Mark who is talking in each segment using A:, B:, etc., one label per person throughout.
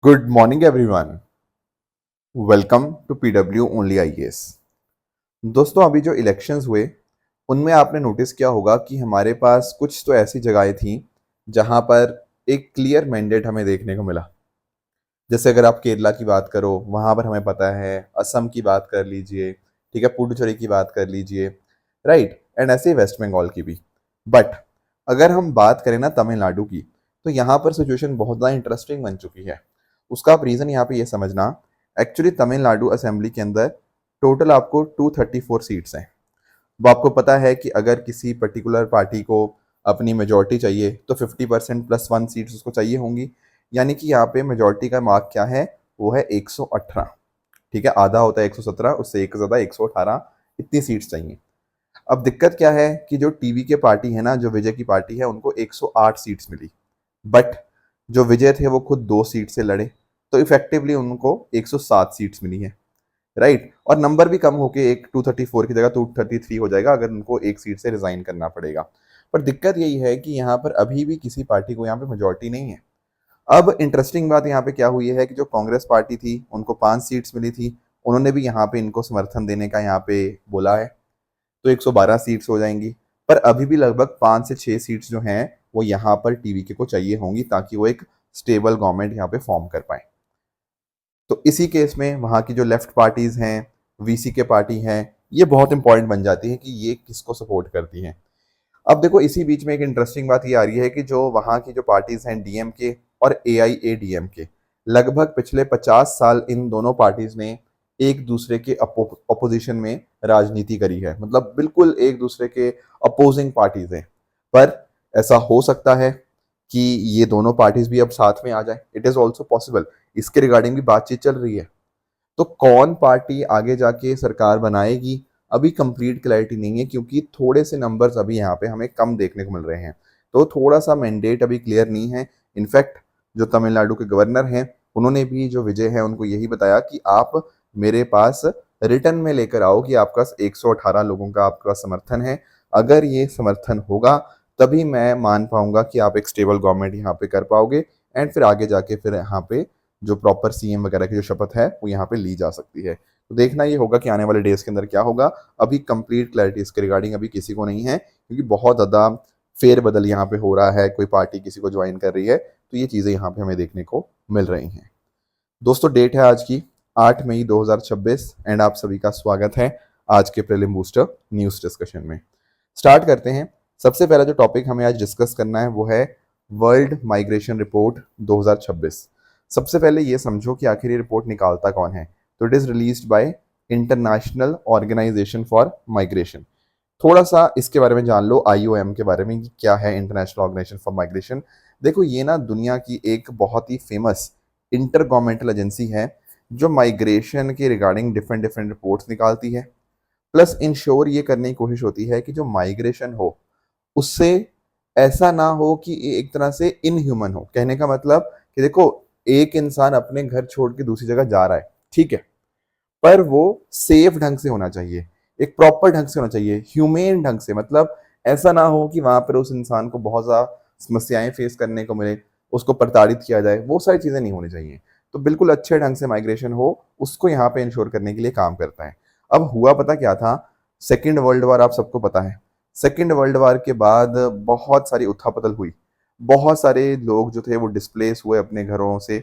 A: Good morning everyone. Welcome to PW only IAS. दोस्तों, अभी जो इलेक्शंस हुए उनमें आपने नोटिस किया होगा कि हमारे पास कुछ तो ऐसी जगहें थी जहां पर एक क्लियर मैंडेट हमें देखने को मिला। जैसे अगर आप केरला की बात करो, वहां पर हमें पता है, असम की बात कर लीजिए, ठीक है, पुडुचेरी की बात कर लीजिए, राइट, एंड ऐसे ही वेस्ट बंगाल की भी। बट अगर हम बात करें ना तमिलनाडु की, तो यहाँ पर सिचुएशन बहुत ज़्यादा इंटरेस्टिंग बन चुकी है। उसका आप रीज़न यहाँ पे ये समझना, एक्चुअली तमिलनाडु असेंबली के अंदर टोटल आपको 234 सीट्स हैं। वो आपको पता है कि अगर किसी पर्टिकुलर पार्टी को अपनी मेजोरिटी चाहिए तो 50% प्लस वन सीट्स उसको चाहिए होंगी। यानी कि यहाँ पे मेजोरिटी का मार्क क्या है, वो है 118। ठीक है, आधा होता है 117, उससे एक ज़्यादा 118, इतनी सीट्स चाहिए। अब दिक्कत क्या है कि जो टीवी के पार्टी है ना, जो विजय की पार्टी है, उनको 108 सीट्स मिली। बट जो विजय थे वो खुद 2 सीट से लड़े, तो इफेक्टिवली उनको 107 सीट्स मिली है, राइट। और नंबर भी कम होके एक 234 की जगह 233 हो जाएगा अगर उनको एक सीट से रिजाइन करना पड़ेगा। पर दिक्कत यही है कि यहाँ पर अभी भी किसी पार्टी को यहाँ पे मेजोरिटी नहीं है। अब इंटरेस्टिंग बात यहाँ पे क्या हुई है कि जो कांग्रेस पार्टी थी उनको 5 सीट्स मिली थी, उन्होंने भी यहाँ पे इनको समर्थन देने का यहाँ पे बोला है, तो 112 सीट्स हो जाएंगी। पर अभी भी लगभग 5 से 6 सीट्स जो हैं वो यहाँ पर टीवीके को चाहिए होंगी ताकि वो एक स्टेबल गवर्नमेंट यहाँ पे फॉर्म कर पाए। तो इसी केस में वहाँ की जो लेफ्ट पार्टीज हैं, वीसी के पार्टी हैं, ये बहुत इंपॉर्टेंट बन जाती है कि ये किसको सपोर्ट करती हैं। अब देखो, इसी बीच में एक इंटरेस्टिंग बात ये आ रही है कि जो वहाँ की जो पार्टीज हैं, डीएमके और एआईएडीएमके, लगभग पिछले 50 साल इन दोनों पार्टीज ने एक दूसरे के अपोजिशन में राजनीति करी है। मतलब बिल्कुल एक दूसरे के अपोजिंग पार्टीज हैं। पर ऐसा हो सकता है कि ये दोनों पार्टीज भी अब साथ में आ जाए, इट इज ऑल्सो पॉसिबल। इसके रिगार्डिंग भी बातचीत चल रही है। तो कौन पार्टी आगे जाके सरकार बनाएगी, अभी कंप्लीट क्लैरिटी नहीं है, क्योंकि थोड़े से नंबर्स अभी यहाँ पे हमें कम देखने को मिल रहे हैं। तो थोड़ा सा मैंडेट अभी क्लियर नहीं है। इनफैक्ट जो तमिलनाडु के गवर्नर हैं, उन्होंने भी जो विजय है उनको यही बताया कि आप मेरे पास रिटर्न में लेकर आओ कि आपका 118 लोगों का आपका समर्थन है। अगर ये समर्थन होगा तभी मैं मान पाऊंगा कि आप एक स्टेबल गवर्नमेंट यहाँ पे कर पाओगे, एंड फिर आगे जाके फिर यहाँ पे जो प्रॉपर सीएम वगैरह की जो शपथ है वो यहाँ पे ली जा सकती है। तो देखना ये होगा कि आने वाले डेज के अंदर क्या होगा। अभी कंप्लीट क्लैरिटी इसके रिगार्डिंग अभी किसी को नहीं है, क्योंकि बहुत ज़्यादा फेरबदल यहाँ पे हो रहा है, कोई पार्टी किसी को ज्वाइन कर रही है, तो ये चीज़ें यहाँ पे हमें देखने को मिल रही हैं। दोस्तों, डेट है आज की 8 मई 2026 एंड आप सभी का स्वागत है आज के प्रीलिम बूस्टर न्यूज़ डिस्कशन में। स्टार्ट करते हैं। सबसे पहला जो टॉपिक हमें आज डिस्कस करना है वो है वर्ल्ड माइग्रेशन रिपोर्ट 2026। सबसे पहले ये समझो कि आखिर ये रिपोर्ट निकालता कौन है। तो it is released by International Organization for Migration. थोड़ा सा इसके बारे में जान लो, आईओएम के बारे में, कि क्या है इंटरनेशनल ऑर्गेनाइजेशन फॉर माइग्रेशन। देखो, ये ना दुनिया की एक बहुत ही फेमस इंटर गवर्नमेंटल एजेंसी है जो माइग्रेशन के रिगार्डिंग डिफरेंट डिफरेंट रिपोर्ट्स निकालती है। प्लस इंश्योर ये करने की कोशिश होती है कि जो माइग्रेशन हो उससे ऐसा ना हो कि ये एक तरह से इनह्यूमन हो। कहने का मतलब कि देखो, एक इंसान अपने घर छोड़ के दूसरी जगह जा रहा है, ठीक है, पर वो सेफ ढंग से होना चाहिए, एक प्रॉपर ढंग से होना चाहिए, ह्यूमेन ढंग से। मतलब ऐसा ना हो कि वहां पर उस इंसान को बहुत ज़्यादा समस्याएं फेस करने को मिले, उसको प्रताड़ित किया जाए, वो सारी चीज़ें नहीं होनी चाहिए। तो बिल्कुल अच्छे ढंग से माइग्रेशन हो, उसको यहाँ पे इंश्योर करने के लिए काम करता है। अब हुआ पता क्या था, सेकेंड वर्ल्ड वॉर आप सबको पता है। सेकेंड वर्ल्ड वॉर के बाद बहुत सारी उथापतल हुई, बहुत सारे लोग जो थे वो डिस्प्लेस हुए अपने घरों से।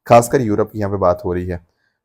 A: खासकर यूरोप की यहाँ पे बात हो रही है।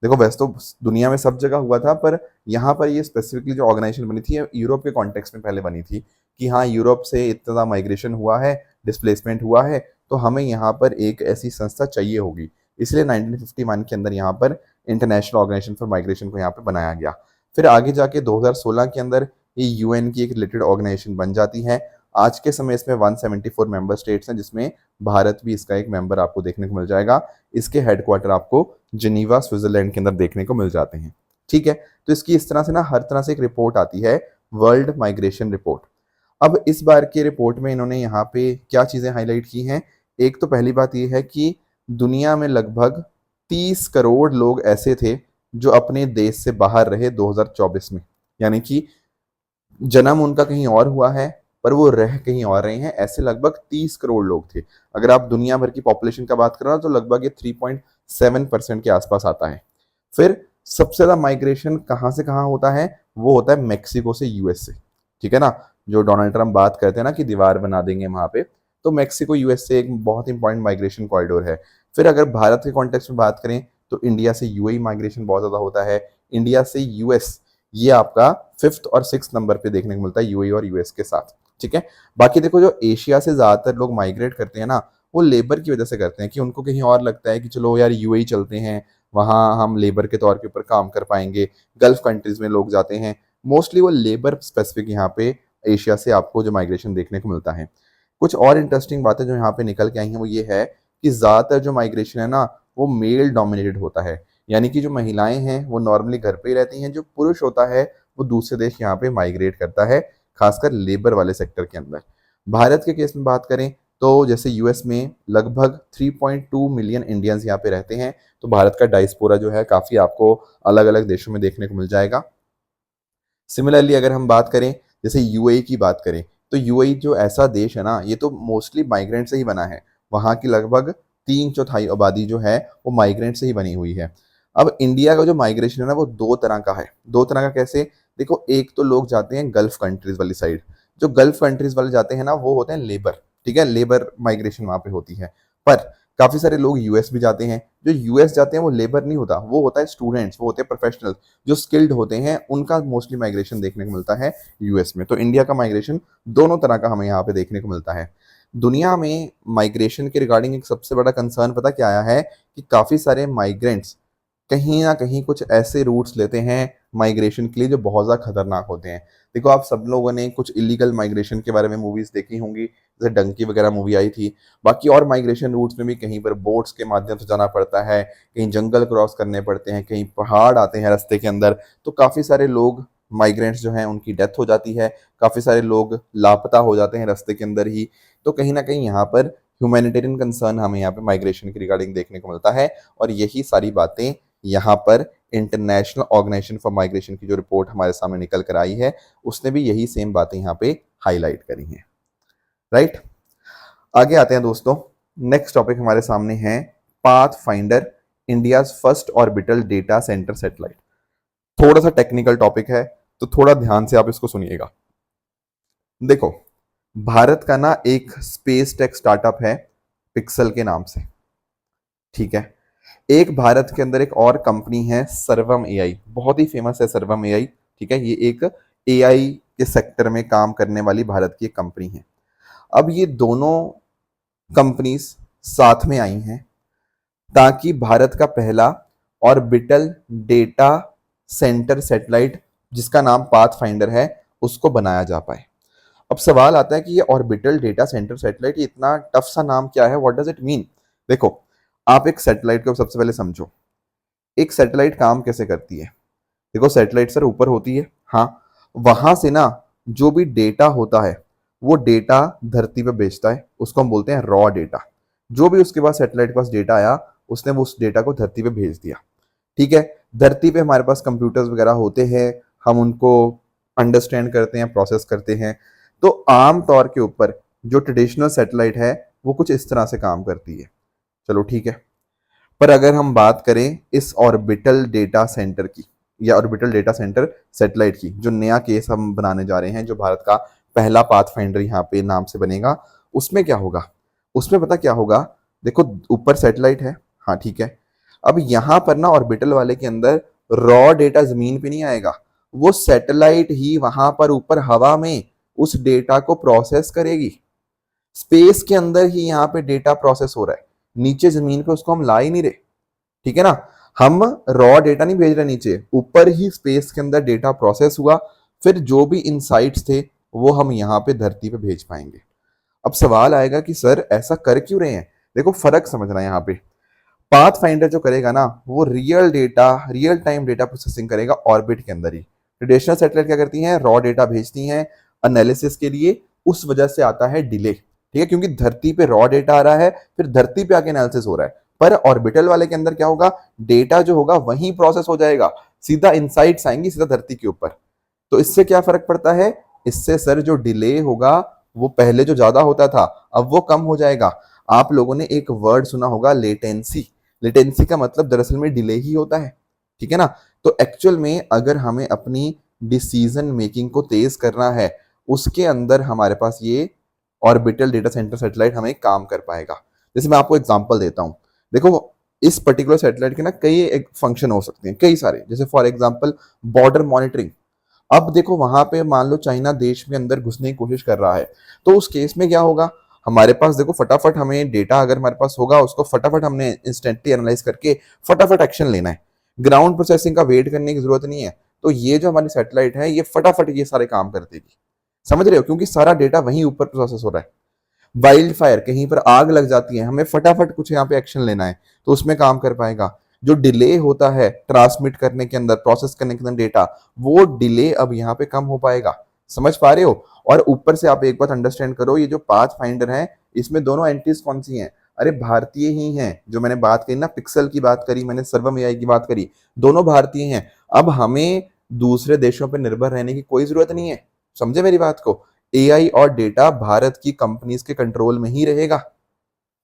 A: देखो, वैसे तो दुनिया में सब जगह हुआ था, पर यहाँ पर ये स्पेसिफिकली जो ऑर्गेनाइजेशन बनी थी यूरोप के कॉन्टेक्स्ट में पहले बनी थी कि हाँ, यूरोप से इतना माइग्रेशन हुआ है, डिस्प्लेसमेंट हुआ है, तो हमें यहाँ पर एक ऐसी संस्था चाहिए होगी। इसलिए 1951 के अंदर यहाँ पर इंटरनेशनल ऑर्गेनाइजेशन फॉर माइग्रेशन को यहाँ पे बनाया गया। फिर आगे जाके 2016 के अंदर ये यूएन की एक रिलेटेड ऑर्गेनाइजेशन बन जाती है। आज के समय इसमें 174 मेंबर स्टेट्स हैं, जिसमें भारत भी इसका एक मेंबर आपको देखने को मिल जाएगा। इसके हेडक्वार्टर आपको जिनीवा स्विट्जरलैंड के अंदर देखने को मिल जाते हैं, ठीक है। तो इसकी इस तरह से ना हर तरह से एक रिपोर्ट आती है, वर्ल्ड माइग्रेशन रिपोर्ट। अब इस बार के रिपोर्ट में इन्होंने यहाँ पे क्या चीज़ें हाईलाइट की हैं। एक तो पहली बात ये है कि दुनिया में लगभग 30 करोड़ लोग ऐसे थे जो अपने देश से बाहर रहे 2024 में। यानी कि जन्म उनका कहीं और हुआ है, पर वो रह कहीं और रहे हैं। ऐसे लगभग 30 करोड़ लोग थे। अगर आप दुनिया भर की पॉपुलेशन का बात करो ना तो लगभग ये 3.7% के आसपास आता है। फिर सबसे ज्यादा माइग्रेशन कहाँ से कहाँ होता है, वो होता है मेक्सिको से यूएस से। ठीक है ना, जो डोनाल्ड ट्रंप बात करते हैं ना कि दीवार बना देंगे वहां पे, तो मेक्सिको यूएस से एक बहुत इंपॉर्टेंट माइग्रेशन कॉरिडोर है। फिर अगर भारत के कॉन्टेक्स्ट में बात करें तो इंडिया से यूएई माइग्रेशन बहुत ज्यादा होता है। इंडिया से यूएस ये आपका 5th और 6th नंबर पे देखने को मिलता है यूएई और यूएस के साथ। ठीक है, बाकी देखो जो एशिया से ज्यादातर लोग माइग्रेट करते हैं ना, वो लेबर की वजह से करते हैं कि उनको कहीं और लगता है कि चलो यार यूएई चलते हैं, वहां हम लेबर के तौर के ऊपर काम कर पाएंगे। गल्फ कंट्रीज में लोग जाते हैं, मोस्टली वो लेबर स्पेसिफिक यहाँ पे एशिया से आपको जो माइग्रेशन देखने को मिलता है। कुछ और इंटरेस्टिंग बातें जो यहाँ पे निकल के आई हैं वो ये है कि ज्यादातर जो माइग्रेशन है ना वो मेल डोमिनेटेड होता है, यानी कि जो महिलाएं हैं वो नॉर्मली घर पे ही रहती हैं, जो पुरुष होता है वो दूसरे देश यहाँ पे माइग्रेट करता है, खासकर लेबर वाले सेक्टर के अंदर। भारत के केस में बात करें तो जैसे यूएस में लगभग 3.2 मिलियन इंडियंस यहाँ पे रहते हैं, तो भारत का डायस्पोरा जो है काफी आपको अलग अलग देशों में देखने को मिल जाएगा। सिमिलरली अगर हम बात करें जैसे यूएई की बात करें तो यूएई जो ऐसा देश है ना ये तो मोस्टली माइग्रेंट से ही बना है। वहां की लगभग 3/4 आबादी जो है वो माइग्रेंट से ही बनी हुई है। अब इंडिया का जो माइग्रेशन है ना वो दो तरह का है। दो तरह का कैसे, देखो एक तो लोग जाते हैं गल्फ कंट्रीज वाली साइड। जो गल्फ कंट्रीज वाले जाते हैं ना वो होते हैं लेबर। ठीक है, लेबर माइग्रेशन वहां पे होती है। पर काफी सारे लोग यूएस भी जाते हैं। जो यूएस जाते हैं वो लेबर नहीं होता, वो होता है स्टूडेंट्स, वो होते हैं प्रोफेशनल, जो स्किल्ड होते हैं, उनका मोस्टली माइग्रेशन देखने को मिलता है यूएस में। तो इंडिया का माइग्रेशन दोनों तरह का हमें यहाँ पे देखने को मिलता है। दुनिया में माइग्रेशन के रिगार्डिंग एक सबसे बड़ा कंसर्न पता क्या आया है कि काफी सारे माइग्रेंट्स कहीं ना कहीं कुछ ऐसे रूट्स लेते हैं माइग्रेशन के लिए जो बहुत ज़्यादा खतरनाक होते हैं। देखो आप सब लोगों ने कुछ इलीगल माइग्रेशन के बारे में मूवीज देखी होंगी, जैसे डंकी वगैरह मूवी आई थी। बाकी और माइग्रेशन रूट्स में भी कहीं पर बोट्स के माध्यम से जाना पड़ता है, कहीं जंगल क्रॉस करने पड़ते हैं, कहीं पहाड़ आते हैं रास्ते के अंदर। तो काफ़ी सारे लोग माइग्रेंट्स जो हैं उनकी डेथ हो जाती है, काफ़ी सारे लोग लापता हो जाते हैं रास्ते के अंदर ही। तो कहीं ना कहीं यहाँ पर ह्यूमैनिटेरियन कंसर्न हमें यहाँ पे माइग्रेशन के रिगार्डिंग देखने को मिलता है। और यही सारी बातें यहाँ पर इंटरनेशनल ऑर्गेनाइजेशन फॉर माइग्रेशन की जो रिपोर्ट हमारे सामने निकल कर आई है उसने भी यही सेम बातें यहाँ पे हाईलाइट करी हैं। राइट, आगे आते हैं दोस्तों। नेक्स्ट टॉपिक हमारे सामने है path finder, India's first orbital data centre satellite. थोड़ा सा टेक्निकल टॉपिक है तो थोड़ा ध्यान से आप इसको सुनिएगा। देखो भारत का ना एक स्पेस टेक स्टार्टअप है पिक्सल के नाम से। ठीक है, एक भारत के अंदर एक और कंपनी है सर्वम एआई, बहुत ही फेमस है सर्वम एआई। ठीक है, ये एक एआई के सेक्टर में काम करने वाली भारत की एक कंपनी है। अब ये दोनों कंपनीज साथ में आई हैं ताकि भारत का पहला ऑर्बिटल डेटा सेंटर सैटेलाइट जिसका नाम पाथ फाइंडर है उसको बनाया जा पाए। अब सवाल आता है कि ये ऑर्बिटल डेटा सेंटर सैटेलाइट, ये इतना टफ सा नाम क्या है, व्हाट डज इट मीन। देखो आप एक सैटेलाइट को सबसे पहले समझो, एक सैटेलाइट काम कैसे करती है। देखो सैटेलाइट सर ऊपर होती है, हाँ, वहां से ना जो भी डेटा होता है वो डेटा धरती पे भेजता है, उसको हम बोलते हैं रॉ डेटा। जो भी उसके पास सैटेलाइट के पास डेटा आया उसने वो उस डेटा को धरती पे भेज दिया। ठीक है, धरती पे हमारे पास कंप्यूटर्स वगैरह होते हैं, हम उनको अंडरस्टैंड करते हैं, प्रोसेस करते हैं। तो आम तौर के ऊपर जो ट्रेडिशनल सैटेलाइट है वो कुछ इस तरह से काम करती है। चलो ठीक है, पर अगर हम बात करें इस ऑर्बिटल डेटा सेंटर की या ऑर्बिटल डेटा सेंटर सैटेलाइट की, जो नया केस हम बनाने जा रहे हैं, जो भारत का पहला पाथ फाइंडर यहाँ पे नाम से बनेगा, उसमें क्या होगा, उसमें पता क्या होगा। देखो ऊपर सैटेलाइट है, हाँ ठीक है, अब यहाँ पर ना ऑर्बिटल वाले के अंदर रॉ डेटा जमीन पे नहीं आएगा, वो सैटेलाइट ही वहां पर ऊपर हवा में उस डेटा को प्रोसेस करेगी। स्पेस के अंदर ही यहाँ पे डेटा प्रोसेस हो रहा है, नीचे जमीन पे उसको हम ला ही नहीं रहे। ठीक है ना, हम रॉ डेटा नहीं भेज रहे नीचे, ऊपर ही स्पेस के अंदर डेटा प्रोसेस हुआ, फिर जो भी इनसाइट्स थे वो हम यहाँ पे धरती पे भेज पाएंगे। अब सवाल आएगा कि सर ऐसा कर क्यों रहे हैं। देखो फर्क समझना यहाँ पे, पाथ फाइंडर जो करेगा ना वो real data, real time data processing करेगा ऑर्बिट के अंदर ही। ट्रेडिशनल सैटेलाइट क्या करती हैं, रॉ डेटा भेजती हैं एनालिसिस के लिए, उस वजह से आता है डिले। ठीक है, क्योंकि धरती पे रॉ डेटा आ रहा है, फिर धरती पे आके एनालिसिस हो रहा है। पर ऑर्बिटल वाले के अंदर क्या होगा, डेटा जो होगा वहीं प्रोसेस हो जाएगा, सीधा इनसाइट्स आएंगी सीधा धरती के ऊपर। तो इससे क्या फर्क पड़ता है, इससे सर जो डिले होगा वो पहले जो ज्यादा होता था अब वो कम हो जाएगा। आप लोगों ने एक वर्ड सुना होगा, लेटेंसी। लेटेंसी का मतलब दरअसल में डिले ही होता है, ठीक है ना। तो एक्चुअल में अगर हमें अपनी डिसीजन मेकिंग को तेज करना है, उसके अंदर हमारे पास ये ऑर्बिटल डेटा सेंटर सैटेलाइट हमें काम कर पाएगा। जैसे मैं आपको एग्जांपल देता हूं, देखो इस पर्टिकुलर सैटेलाइट के ना कई एक फंक्शन हो सकते हैं, कई सारे। जैसे फॉर एग्जांपल बॉर्डर मॉनिटरिंग। अब देखो वहां पे मान लो चाइना देश में अंदर घुसने की कोशिश कर रहा है, तो उस केस में क्या होगा, हमारे पास देखो फटाफट हमें डेटा अगर हमारे पास होगा, उसको फटाफट हमने इंस्टेंटली एनालाइज करके फटाफट एक्शन लेना है। ग्राउंड प्रोसेसिंग का वेट करने की जरूरत नहीं है। तो ये जो हमारी सैटेलाइट है ये फटाफट ये सारे काम कर देगी, समझ रहे हो, क्योंकि सारा डेटा वहीं ऊपर प्रोसेस हो रहा है। वाइल्ड फायर, कहीं पर आग लग जाती है, हमें फटाफट कुछ यहाँ पे एक्शन लेना है, तो उसमें काम कर पाएगा। जो डिले होता है ट्रांसमिट करने के अंदर, प्रोसेस करने के अंदर डेटा, वो डिले अब यहाँ पे कम हो पाएगा। समझ पा रहे हो। और ऊपर से आप एक बात अंडरस्टैंड करो, ये जो पाथ फाइंडर है इसमें दोनों एंटिटीज कौन सी हैं, अरे भारतीय ही हैं। जो मैंने बात करी ना, पिक्सल की बात करी मैंने, सर्वम एआई की बात करी, दोनों भारतीय हैं। अब हमें दूसरे देशों पर निर्भर रहने की कोई जरूरत नहीं है, समझे मेरी बात को। एआई और डेटा भारत की कंपनीज के कंट्रोल में ही रहेगा।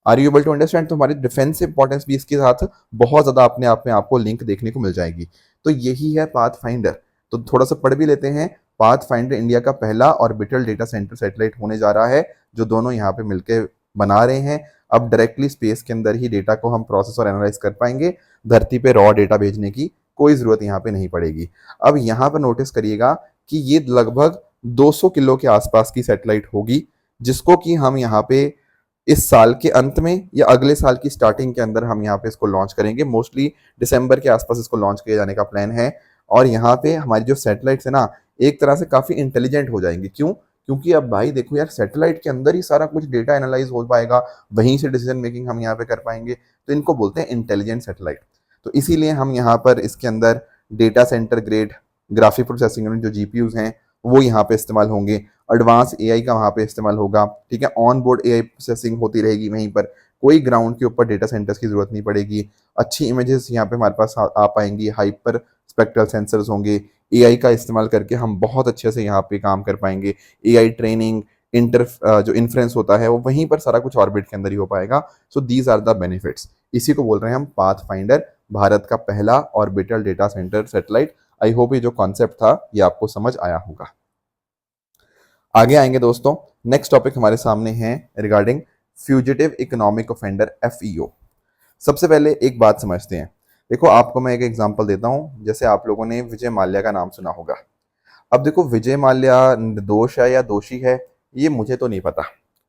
A: Are you able to understand. तो हमारी डिफेंस इंपॉर्टेंस भी इसके साथ बहुत ज्यादा अपने आप में आपको लिंक देखने को मिल जाएगी। तो यही है पाथ फाइंडर। तो थोड़ा सा पढ़ भी लेते हैं। पाथ फाइंडर इंडिया का पहला ऑर्बिटल डेटा सेंटर सैटेलाइट होने जा रहा है, जो दोनों यहाँ पे मिलकर बना रहे हैं। अब डायरेक्टली स्पेस के अंदर ही डेटा को हम प्रोसेस और एनालाइज कर पाएंगे, धरती पे रॉ डेटा भेजने की कोई जरूरत यहाँ पे नहीं पड़ेगी। अब यहाँ पर नोटिस करिएगा कि ये लगभग 200 किलो के आसपास की सैटेलाइट होगी, जिसको कि हम यहाँ पे इस साल के अंत में या अगले साल की स्टार्टिंग के अंदर हम यहाँ पे इसको लॉन्च करेंगे। मोस्टली दिसंबर के आसपास इसको लॉन्च किया जाने का प्लान है। और यहाँ पे हमारी जो सैटेलाइट्स है ना, एक तरह से काफी इंटेलिजेंट हो जाएंगे। क्यों? क्योंकि अब भाई देखो यार, सैटेलाइट के अंदर ही सारा कुछ डेटा एनालाइज हो पाएगा, वहीं से डिसीजन मेकिंग हम यहाँ पे कर पाएंगे। तो इनको बोलते हैं इंटेलिजेंट सैटेलाइट। तो इसीलिए हम यहाँ पर इसके अंदर data centre grade graphic processing unit जो जीपीयूज हैं वो यहाँ पे इस्तेमाल होंगे। एडवांस एआई का वहाँ पे इस्तेमाल होगा, ठीक है। ऑन बोर्ड एआई प्रोसेसिंग होती रहेगी वहीं पर, कोई ग्राउंड के ऊपर डेटा सेंटर्स की जरूरत नहीं पड़ेगी। अच्छी इमेजेस यहाँ पे हमारे पास आ पाएंगी, हाइपर स्पेक्ट्रल सेंसर्स होंगे। एआई का इस्तेमाल करके हम बहुत अच्छे से यहाँ पे काम कर पाएंगे। एआई ट्रेनिंग, जो इन्फ्रेंस होता है वो वहीं पर सारा कुछ ऑर्बिट के अंदर ही हो पाएगा। So these are the benefits. इसी को बोल रहे हैं हम पाथ फाइंडर, भारत का पहला orbital data centre satellite. I hope ये जो कॉन्सेप्ट था ये आपको समझ आया होगा। आगे आएंगे दोस्तों, नेक्स्ट टॉपिक हमारे सामने है regarding fugitive economic offender FEO. सबसे पहले एक बात समझते हैं। देखो आपको मैं एक एग्जांपल देता हूं। जैसे आप लोगों ने विजय माल्या का नाम सुना होगा। अब देखो विजय माल्या निर्दोष है या दोषी है, ये मुझे तो नहीं पता,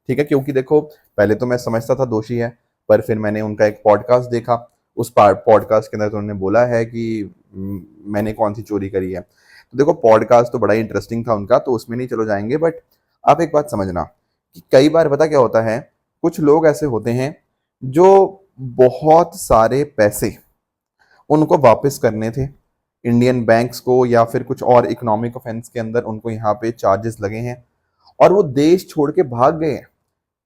A: ठीक है। क्योंकि देखो पहले तो मैं समझता था दोषी है, पर फिर मैंने उनका एक पॉडकास्ट देखा। उस पॉडकास्ट के अंदर तो उन्होंने बोला है कि मैंने कौन सी चोरी करी है। तो देखो पॉडकास्ट तो बड़ा ही इंटरेस्टिंग था उनका, तो उसमें नहीं चलो जाएंगे। बट आप एक बात समझना कि कई बार पता क्या होता है, कुछ लोग ऐसे होते हैं जो बहुत सारे पैसे उनको वापस करने थे इंडियन बैंक्स को, या फिर कुछ और इकोनॉमिक ऑफेंस के अंदर उनको यहाँ पे चार्जेस लगे हैं, और वो देश छोड़ के भाग गए हैं।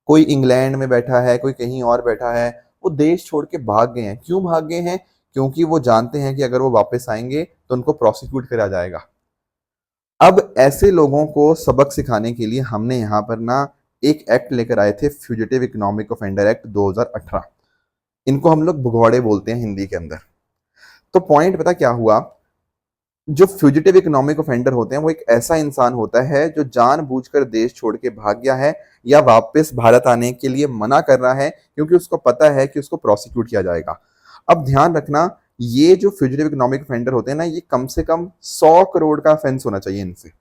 A: कोई इंग्लैंड में बैठा है, कोई कहीं और बैठा है, वो देश छोड़ के भाग गए हैं। क्यों भाग गए हैं? क्योंकि वो जानते हैं कि अगर वो वापस आएंगे तो उनको प्रोसिक्यूट करा जाएगा। अब ऐसे लोगों को सबक सिखाने के लिए हमने यहाँ पर ना एक एक्ट लेकर आए थे, फ्यूजिटिव इकोनॉमिक ऑफेंडर एक्ट 2018। इनको हम लोग भगौड़े बोलते हैं हिंदी के अंदर। तो पॉइंट पता क्या हुआ, जो फ्यूजिटिव इकोनॉमिक ऑफेंडर होते हैं वो एक ऐसा इंसान होता है जो जानबूझकर देश छोड़ के भाग गया है या वापस भारत आने के लिए मना कर रहा है, क्योंकि उसको पता है कि उसको प्रोसिक्यूट किया जाएगा। अब ध्यान रखना, ये जो फ्यूजिटिव इकोनॉमिक ऑफेंडर होते हैं ना, ये कम से कम 100 करोड़ का ऑफेंस होना चाहिए इनसे।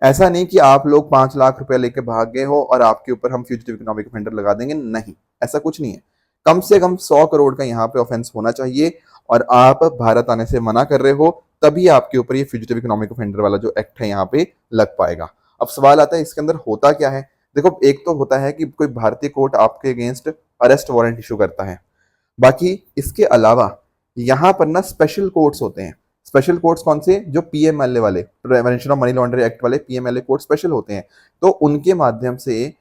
A: ऐसा नहीं कि आप लोग 5 लाख रुपया लेके भाग गए हो और आपके ऊपर हम फ्यूजिटिव इकोनॉमिक ऑफेंडर लगा देंगे, नहीं, ऐसा कुछ नहीं है। कम से कम 100 करोड़ का यहाँ पे ऑफेंस होना चाहिए, और आप भारत आने से मना कर रहे हो, तभी आपके ऊपर ये फ्यूजिटिव इकोनॉमिक ऑफेंडर वाला जो एक्ट है यहाँ पे लग पाएगा। अब सवाल आता है इसके अंदर होता क्या है। देखो एक तो होता है कि कोई भारतीय कोर्ट आपके अगेंस्ट अरेस्ट वारंट इशू करता है। बाकी इसके अलावा यहाँ पर ना स्पेशल कोर्ट्स होते हैं। स्पेशल कोर्ट्स कौन से? जो पीएमएलए वाले, prevention of money laundering act वाले पीएमएलए कोर्ट स्पेशल होते हैं। तो उनके माध्यम से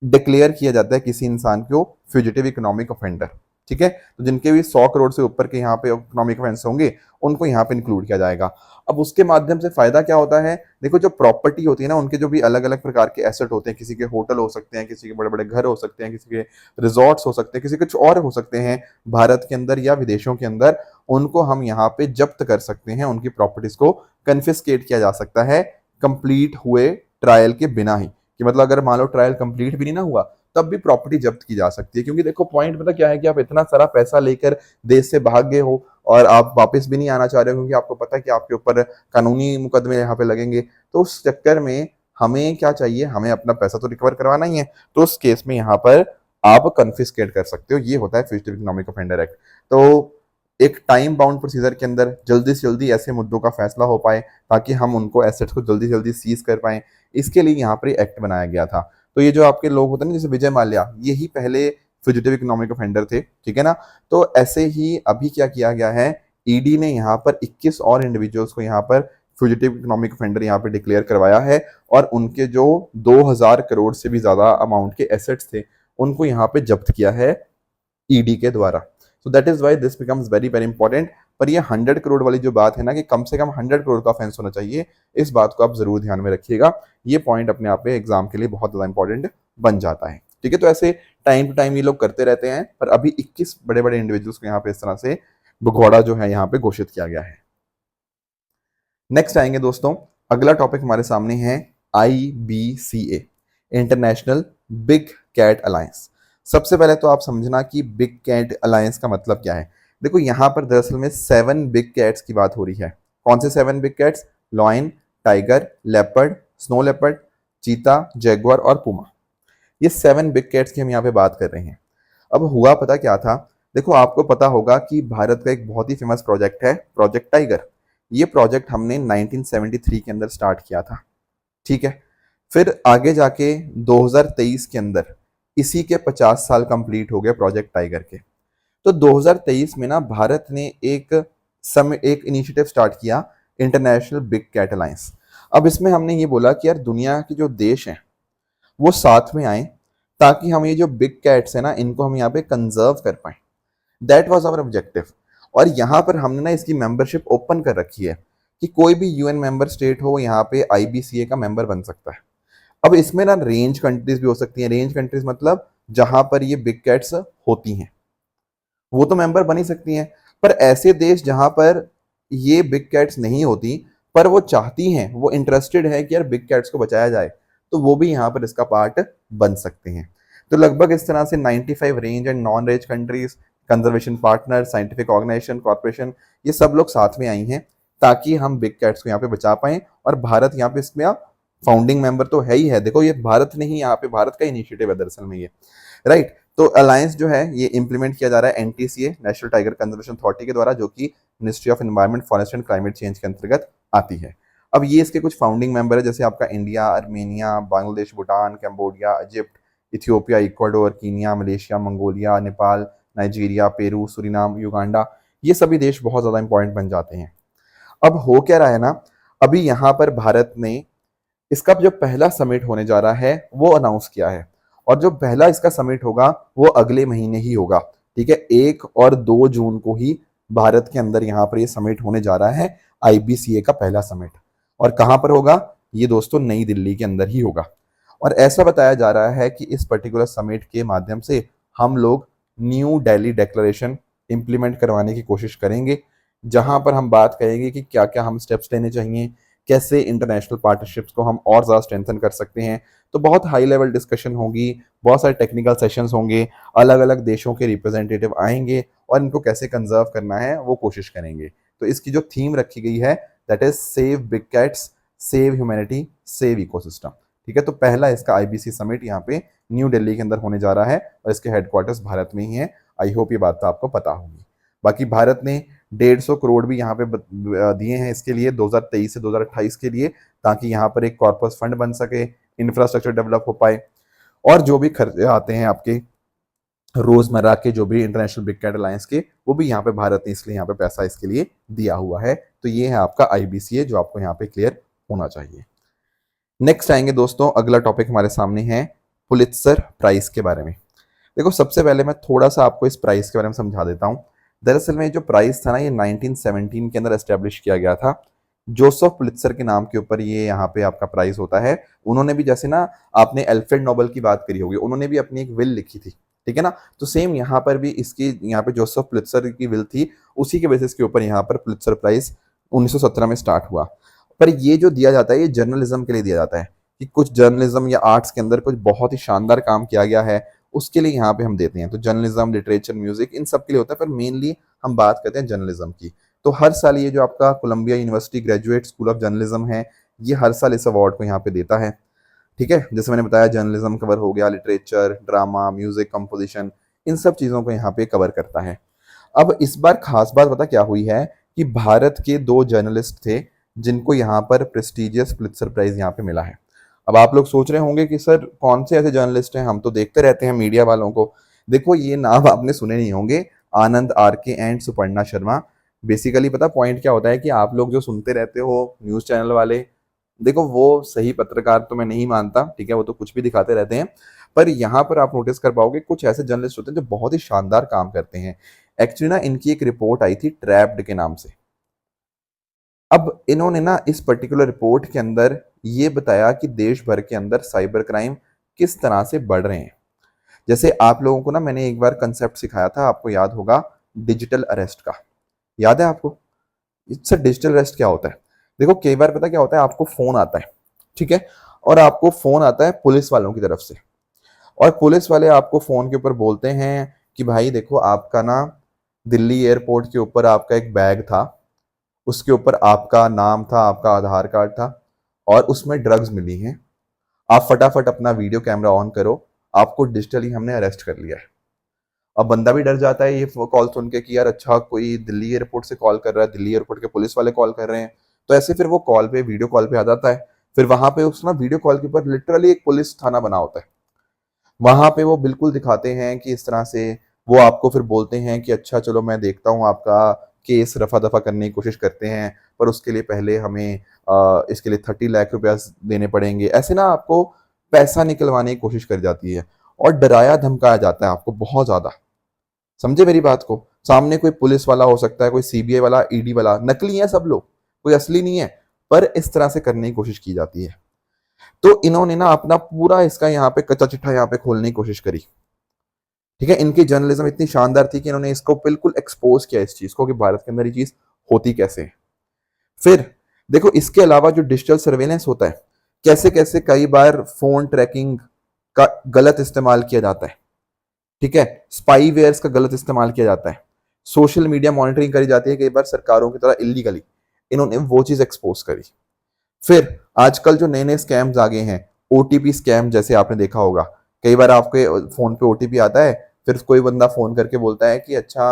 A: डिक्लेयर किया जाता है किसी इंसान को फ्यूजिटिव इकोनॉमिक ऑफेंडर, ठीक है। तो जिनके भी 100 करोड़ से ऊपर के यहाँ पे इकोनॉमिक ऑफेंस होंगे उनको यहाँ पे इंक्लूड किया जाएगा। अब उसके माध्यम से फायदा क्या होता है, देखो जो प्रॉपर्टी होती है ना, उनके जो भी अलग अलग प्रकार के एसेट होते हैं, किसी के होटल हो सकते हैं, किसी के बड़े बड़े घर हो सकते हैं, किसी के रिजॉर्ट्स हो सकते हैं, किसी कुछ और हो सकते हैं भारत के अंदर या विदेशों के अंदर, उनको हम यहाँ पे जब्त कर सकते हैं, उनकी प्रॉपर्टीज को कन्फिस्केट किया जा सकता है कंप्लीट हुए ट्रायल के बिना ही। कि मतलब अगर मान लो ट्रायल कंप्लीट भी नहीं ना हुआ तब भी प्रॉपर्टी जब्त की जा सकती है। क्योंकि देखो पॉइंट पता क्या है कि आप इतना सारा पैसा लेकर देश से भाग गए हो और आप वापस भी नहीं आना चाह रहे हो, क्योंकि आपको पता है कि आपके ऊपर कानूनी मुकदमे यहाँ पे लगेंगे। तो उस चक्कर में हमें क्या चाहिए, हमें अपना पैसा तो रिकवर करवाना ही है। तो उस केस में यहाँ पर आप कन्फिस्केट कर सकते हो। ये होता है फ्यूजिटिव इकोनॉमिक ऑफेंडर एक्ट। तो एक टाइम बाउंड प्रोसीजर के अंदर जल्दी से जल्दी ऐसे मुद्दों का फैसला हो पाए ताकि हम उनको एसेट्स को जल्दी से जल्दी सीज कर पाए, इसके लिए यहाँ पर एक्ट बनाया गया था। तो ये जो आपके लोग होते हैं ना, जैसे विजय माल्या, यही पहले फ्यूजिटिव इकोनॉमिक ऑफेंडर थे, ठीक है ना। तो ऐसे ही अभी क्या किया गया है, ईडी ने यहाँ पर 21 और इंडिविजुअल्स को यहाँ पर फ्यूजिटिव इकोनॉमिक ऑफेंडर यहाँ पे डिक्लेयर करवाया है और उनके जो 2000 करोड़ से भी ज्यादा अमाउंट के एसेट्स थे उनको यहाँ पे जब्त किया है ईडी के द्वारा। So that is why this becomes very very important. पर ये 100 करोड़ वाली जो बात है ना, कि कम से कम 100 करोड़ का ऑफेंस होना चाहिए, इस बात को आप जरूर ध्यान में रखिएगा। ये पॉइंट अपने आप में एग्जाम के लिए बहुत ज्यादा इंपॉर्टेंट बन जाता है, ठीक है। तो ऐसे टाइम टू टाइम ये लोग करते रहते हैं, पर अभी 21 बड़े बड़े इंडिविजुअल्स को यहाँ पे इस तरह से भगौड़ा जो है यहाँ पे घोषित किया गया है। नेक्स्ट आएंगे दोस्तों, अगला टॉपिक हमारे सामने है IBCA, International Big Cat Alliance. सबसे पहले तो आप समझना कि बिग कैट अलायंस का मतलब क्या है। देखो यहाँ पर दरअसल में 7 बिग कैट्स की बात हो रही है। कौन से 7 big cats? Lion, tiger, leopard, snow leopard, चीता, जैगुआर और पुमा। ये 7 बिग कैट्स की हम यहाँ पे बात कर रहे हैं। अब हुआ पता क्या था, देखो आपको पता होगा कि भारत का एक बहुत ही फेमस प्रोजेक्ट है, प्रोजेक्ट टाइगर। ये प्रोजेक्ट हमने 1973 के अंदर स्टार्ट किया था, ठीक है। फिर आगे जाके 2023 के अंदर इसी के 50 साल कंप्लीट हो गए प्रोजेक्ट टाइगर के। तो 2023 में ना भारत ने एक इनिशिएटिव स्टार्ट किया, इंटरनेशनल बिग कैट अलायंस। अब इसमें हमने ये बोला कि यार दुनिया के जो देश हैं वो साथ में आए ताकि हम ये जो बिग कैट्स है ना इनको हम यहाँ पे कंजर्व कर पाए। That was our objective. और यहाँ पर हमने ना इसकी मेंबरशिप ओपन कर रखी है कि कोई भी यूएन मेंबर स्टेट हो यहाँ पे IBCA का मेंबर बन सकता है। अब इसमें ना रेंज कंट्रीज भी हो सकती हैं। रेंज कंट्रीज मतलब जहां पर ये बिग कैट्स होती हैं वो तो मेंबर बन ही सकती हैं, पर ऐसे देश जहां पर ये बिग कैट्स नहीं होती पर वो चाहती हैं, वो इंटरेस्टेड है कि यार बिग कैट्स को बचाया जाए, तो वो भी यहाँ पर इसका पार्ट बन सकते हैं। तो लगभग इस तरह से 95 range and non range countries, conservation partner, scientific organisation, corporation, ये सब लोग साथ में आई हैं ताकि हम बिग कैट्स को यहाँ पे बचा पाए। और भारत यहाँ पे इसमें फाउंडिंग मेंबर तो है ही है। देखो ये भारत नहीं, यहाँ पे भारत का इनिशिएटिव है दरअसल में ये, राइट। तो अलायंस जो है ये इंप्लीमेंट किया जा रहा है NTCA, national tiger conservation authority के द्वारा, जो कि ministry of environment, forest and climate change के अंतर्गत आती है। अब ये इसके कुछ फाउंडिंग मेंबर है, जैसे आपका India, Armenia, Bangladesh, Bhutan, Cambodia, Egypt, Ethiopia, Ecuador, Kenya, Malaysia, Mongolia, Nepal, Nigeria, Peru, Suriname, Uganda. ये सभी देश बहुत ज्यादा इंपॉर्टेंट बन जाते हैं। अब हो क्या रहा है ना, अभी यहाँ पर भारत ने इसका जो पहला समिट होने जा रहा है वो अनाउंस किया है, और जो पहला इसका समिट होगा वो अगले महीने ही होगा, ठीक है। 1 और 2 जून को ही भारत के अंदर यहाँ पर ये समिट होने जा रहा है, IBCA का पहला समिट। और कहाँ पर होगा ये दोस्तों? नई दिल्ली के अंदर ही होगा। और ऐसा बताया जा रहा है कि इस पर्टिकुलर समिट के माध्यम से हम लोग न्यू दिल्ली डिक्लेरेशन इंप्लीमेंट करवाने की कोशिश करेंगे, जहां पर हम बात करेंगे कि क्या क्या हम स्टेप्स लेने चाहिए, कैसे इंटरनेशनल पार्टनरशिप्स को हम और ज़्यादा स्ट्रेंथन कर सकते हैं। तो बहुत हाई लेवल डिस्कशन होगी, बहुत सारे टेक्निकल सेशंस होंगे, अलग अलग देशों के रिप्रेजेंटेटिव आएंगे और इनको कैसे कंजर्व करना है वो कोशिश करेंगे। तो इसकी जो थीम रखी गई है that is save big cats, save humanity, save ecosystem, ठीक है। तो पहला इसका IBC समिट यहाँ पे न्यू दिल्ली के अंदर होने जा रहा है और इसके हेडक्वार्टर्स भारत में ही है। आई होप ये बात तो आपको पता होगी। बाकी भारत ने 150 करोड़ भी यहाँ पे दिए हैं इसके लिए 2023 से 2028 के लिए, ताकि यहाँ पर एक कॉर्पस फंड बन सके, इंफ्रास्ट्रक्चर डेवलप हो पाए, और जो भी खर्चे आते हैं आपके रोजमर्रा के जो भी इंटरनेशनल बिग कैट अलायंस के, वो भी यहाँ पे भारत ने इसलिए यहाँ पे पैसा इसके लिए दिया हुआ है। तो ये है आपका IBCA जो आपको यहाँ पे क्लियर होना चाहिए। नेक्स्ट आएंगे दोस्तों, अगला टॉपिक हमारे सामने है पुलित्जर प्राइज के बारे में। देखो सबसे पहले मैं थोड़ा सा आपको इस प्राइस के बारे में समझा देता हूँ। दरअसल में जो प्राइस था ना, ये 1917 के अंदर एस्टेब्लिश किया गया था। जोसेफ पुलित्जर के नाम के ऊपर ये यहाँ पे आपका प्राइस होता है। उन्होंने भी, जैसे ना आपने अल्फ्रेड नोबेल की बात करी होगी, उन्होंने भी अपनी एक विल लिखी थी, ठीक है ना। तो सेम यहाँ पर भी इसकी, यहाँ पे जोसेफ पुलित्जर की विल थी, उसी के बेसिस के ऊपर यहाँ पर पुलित्जर प्राइज 1917 में स्टार्ट हुआ। पर ये जो दिया जाता है ये जर्नलिज्म के लिए दिया जाता है, कि कुछ जर्नलिज्म या आर्ट्स के अंदर कुछ बहुत ही शानदार काम किया गया है, उसके लिए यहाँ पे हम देते हैं। तो जर्नलिज्म, लिटरेचर, म्यूजिक, इन सब के लिए होता है, पर मेनली हम बात करते हैं जर्नलिज्म की। तो हर साल ये जो आपका Columbia University Graduate School of Journalism है, ये हर साल इस अवार्ड को यहाँ पे देता है, ठीक है। जैसे मैंने बताया, जर्नलिज्म कवर हो गया, लिटरेचर, ड्रामा, म्यूजिक कंपोजिशन, इन सब चीज़ों को यहाँ पे कवर करता है। अब इस बार खास बात पता क्या हुई है, कि भारत के 2 जर्नलिस्ट थे जिनको यहाँ पर प्रेस्टिजियस पुलित्जर प्राइज यहाँ पे मिला है। अब आप लोग सोच रहे होंगे कि सर कौन से ऐसे जर्नलिस्ट हैं, हम तो देखते रहते हैं मीडिया वालों को। देखो ये नाम आपने सुने नहीं होंगे, Anand RK and Suparna Sharma. Basically पता पॉइंट क्या होता है, कि आप लोग जो सुनते रहते हो न्यूज चैनल वाले, देखो वो सही पत्रकार तो मैं नहीं मानता, ठीक है, वो तो कुछ भी दिखाते रहते हैं। पर यहाँ पर आप नोटिस कर पाओगे कुछ ऐसे जर्नलिस्ट होते हैं जो बहुत ही शानदार काम करते हैं। एक्चुअली ना इनकी एक रिपोर्ट आई थी ट्रैप्ड के नाम से। अब इन्होंने ना इस पर्टिकुलर रिपोर्ट के अंदर ये बताया कि देश भर के अंदर साइबर क्राइम किस तरह से बढ़ रहे हैं। जैसे आप लोगों को ना मैंने एक बार कंसेप्ट सिखाया था, आपको याद होगा, डिजिटल अरेस्ट का। याद है आपको? इससे डिजिटल अरेस्ट क्या होता है? देखो कई बार पता क्या होता है, आपको फोन आता है, ठीक है, और आपको फोन आता है पुलिस वालों की तरफ से, और पुलिस वाले आपको फोन के ऊपर बोलते हैं कि भाई देखो आपका ना दिल्ली एयरपोर्ट के ऊपर आपका एक बैग था, उसके ऊपर आपका नाम था, आपका आधार कार्ड था, और उसमें ड्रग्स मिली हैं। आप फटाफट अपना वीडियो कैमरा ऑन करो, आपको डिजिटली हमने अरेस्ट कर लिया है। अब बंदा भी डर जाता है ये कॉल सुन के, कि यार अच्छा कोई दिल्ली एयरपोर्ट से कॉल कर रहा है, दिल्ली एयरपोर्ट के पुलिस वाले कॉल कर रहे हैं। तो ऐसे फिर वो कॉल पे, वीडियो कॉल पे आ जाता है। फिर वहां पे उस ना वीडियो कॉल के ऊपर लिटरली एक पुलिस थाना बना होता है। वहां पे वो बिल्कुल दिखाते हैं कि इस तरह से वो आपको फिर बोलते हैं कि अच्छा चलो मैं देखता हूँ, आपका केस रफा दफा करने की कोशिश करते हैं, पर उसके लिए पहले हमें इसके लिए 30 लाख रुपया देने पड़ेंगे। ऐसे ना आपको पैसा निकलवाने की कोशिश करी जाती है, और डराया धमकाया जाता है आपको बहुत ज्यादा। समझे मेरी बात को? सामने कोई पुलिस वाला हो सकता है, कोई सीबीआई वाला, ईडी वाला, नकली है सब लोग, कोई असली नहीं है, पर इस तरह से करने की कोशिश की जाती है। तो इन्होंने ना अपना पूरा इसका यहाँ पे कच्चा चिट्ठा यहाँ पे खोलने की कोशिश करी, ठीक है। इनकी जर्नलिज्म इतनी शानदार थी कि इन्होंने इसको बिल्कुल एक्सपोज किया, इस चीज को, कि भारत के अंदर ये चीज होती कैसे है। फिर देखो इसके अलावा जो डिजिटल सर्वेलेंस होता है, कैसे कैसे कई बार फोन ट्रैकिंग का गलत इस्तेमाल किया जाता है, ठीक है, स्पाईवेयर्स का गलत इस्तेमाल किया जाता है, सोशल मीडिया मॉनिटरिंग करी जाती है कई बार सरकारों की तरह इलीगली। इन्होंने वो चीज एक्सपोज करी। फिर आजकल जो नए नए स्कैम्स आ गए हैं, ओटीपी स्कैम, जैसे आपने देखा होगा, कई बार आपके फोन पे ओटीपी आता है, फिर कोई बंदा फोन करके बोलता है कि अच्छा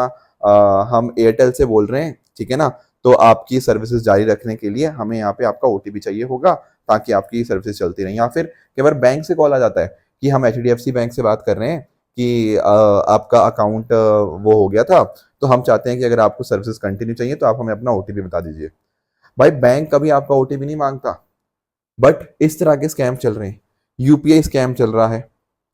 A: हम एयरटेल से बोल रहे हैं, ठीक है ना, तो आपकी सर्विसेज जारी रखने के लिए हमें यहाँ पे आपका ओटीपी चाहिए होगा, ताकि आपकी सर्विसेज चलती रहे। या फिर कई बार बैंक से कॉल आ जाता है कि हम एचडीएफसी बैंक से बात कर रहे हैं, कि आपका अकाउंट वो हो गया था, तो हम चाहते हैं कि अगर आपको सर्विसेज कंटिन्यू चाहिए तो आप हमें अपना ओटीपी बता दीजिए। भाई बैंक कभी आपका ओटीपी नहीं मांगता, बट इस तरह के स्कैम चल रहे हैं। यूपीआई स्कैम चल रहा है,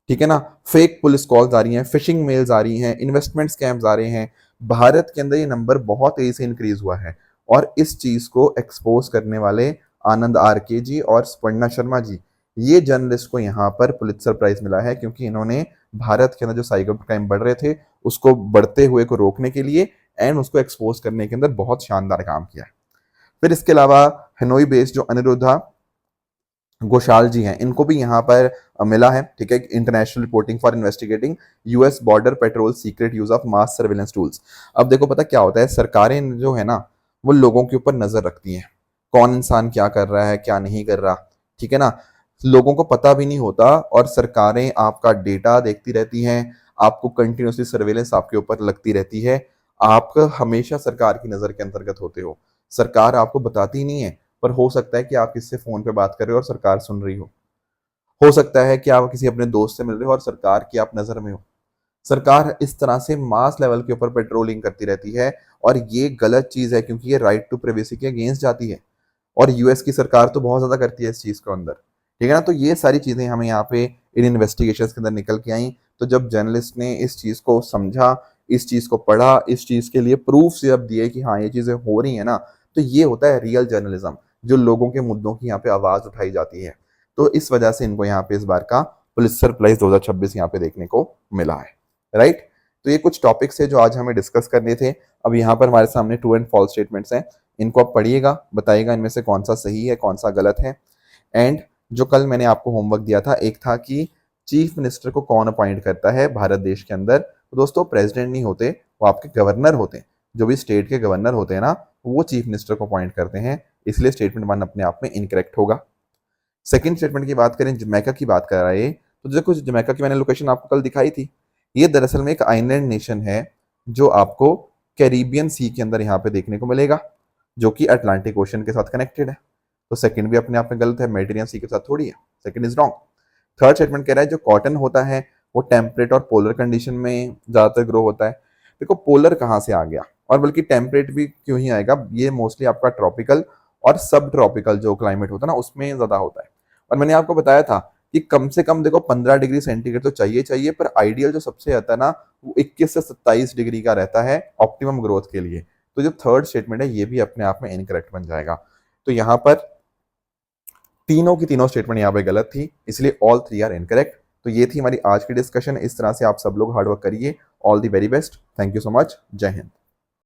A: ठीक है ना, फेक पुलिस कॉल्स आ रही हैं, फिशिंग मेल्स आ रही हैं, इन्वेस्टमेंट स्कैम्स आ रहे हैं। भारत के अंदर ये नंबर बहुत तेजी से इंक्रीज हुआ है, और इस चीज को एक्सपोज करने वाले आनंद आरके जी और स्वर्णा शर्मा जी, ये जर्नलिस्ट को यहाँ पर पुलित्जर प्राइज मिला है, क्योंकि इन्होंने भारत के अंदर जो साइबर क्राइम बढ़ रहे थे उसको बढ़ते हुए को रोकने के लिए एंड उसको एक्सपोज करने के अंदर बहुत शानदार काम किया। फिर इसके अलावा हनोई बेस्ड जो अनिरुद्धा घोषाल जी हैं, इनको भी यहाँ पर मिला है, ठीक है, international reporting for investigating US border patrol secret use of mass surveillance tools. अब देखो पता क्या होता है, सरकारें जो है ना वो लोगों के ऊपर नजर रखती हैं, कौन इंसान क्या कर रहा है क्या नहीं कर रहा, ठीक है ना, लोगों को पता भी नहीं होता, और सरकारें आपका डेटा देखती रहती हैं, आपको कंटिन्यूसली सर्वेलेंस आपके ऊपर लगती रहती है। आप हमेशा सरकार की नजर के अंतर्गत होते हो, सरकार आपको बताती नहीं है, पर हो सकता है कि आप किससे फोन पे बात कर रहे हो और सरकार सुन रही हो सकता है कि आप किसी अपने दोस्त से मिल रहे हो और सरकार की आप नजर में हो। सरकार इस तरह से मास लेवल के ऊपर पेट्रोलिंग करती रहती है, और ये गलत चीज है, क्योंकि ये राइट टू प्राइवेसी के अगेंस्ट जाती है, और यूएस की सरकार तो बहुत ज्यादा करती है इस चीज के अंदर, ठीक है ना। तो ये सारी चीजें हमें यहाँ पे इन इन्वेस्टिगेशंस के अंदर निकल के आई। तो जब जर्नलिस्ट ने इस चीज़ को समझा, इस चीज़ को पढ़ा, इस चीज़ के लिए प्रूफ जब दिए कि हाँ ये चीज़ें हो रही हैं ना, तो ये होता है रियल जर्नलिज्म, जो लोगों के मुद्दों की यहाँ पे आवाज़ उठाई जाती है। तो इस वजह से इनको यहाँ पे इस बार का पुलित्जर प्राइज 2026 यहाँ पे देखने को मिला है, राइट। तो ये कुछ टॉपिक्स है जो आज हमें डिस्कस करने थे। अब यहाँ पर हमारे सामने ट्रू एंड फॉल्स स्टेटमेंट्स हैं, इनको आप पढ़िएगा, बताइएगा इनमें से कौन सा सही है कौन सा गलत है। एंड जो कल मैंने आपको होमवर्क दिया था, एक था कि चीफ मिनिस्टर को कौन अपॉइंट करता है भारत देश के अंदर, तो दोस्तों प्रेसिडेंट नहीं होते, वो आपके गवर्नर होते हैं। जो भी स्टेट के गवर्नर होते हैं ना, वो चीफ मिनिस्टर को अपॉइंट करते हैं, इसलिए स्टेटमेंट 1 अपने आप में इनकरेक्ट होगा। सेकंड स्टेटमेंट की बात करें, जमैका की बात कर रहा है, तो देखो जमैका की मैंने लोकेशन आपको कल दिखाई थी। ये दरअसल में एक आइलैंड नेशन है जो आपको कैरिबियन सी के अंदर यहाँ पे देखने को मिलेगा, जो कि अटलांटिक ओशन के साथ कनेक्टेड है। तो सेकंड भी अपने आप में गलत है, मेडिटेरियन सी के साथ थोड़ी है, second is wrong. Third statement कह रहा है जो कॉटन होता है वो टेम्परेट और पोलर कंडीशन में ज्यादातर ग्रो होता है। देखो पोलर कहाँ से आ गया, और बल्कि टेम्परेट भी क्यों ही आएगा, ये मोस्टली आपका ट्रॉपिकल और सब ट्रॉपिकल जो क्लाइमेट होता है ना उसमें ज्यादा होता है। और मैंने आपको बताया था कि कम से कम देखो 15 डिग्री सेंटीग्रेड तो चाहिए चाहिए, पर आइडियल जो सबसे आता है ना वो 21 से 27 डिग्री का रहता है ऑप्टिमम ग्रोथ के लिए। तो जो थर्ड स्टेटमेंट है ये भी अपने आप में इनकरेक्ट बन जाएगा। तो यहाँ पर तीनों की तीनों स्टेटमेंट यहाँ पे गलत थी, इसलिए ऑल 3 आर इनकरेक्ट। तो ये थी हमारी आज की डिस्कशन। इस तरह से आप सब लोग हार्डवर्क करिए। All the very best, thank you so much, जय हिंद।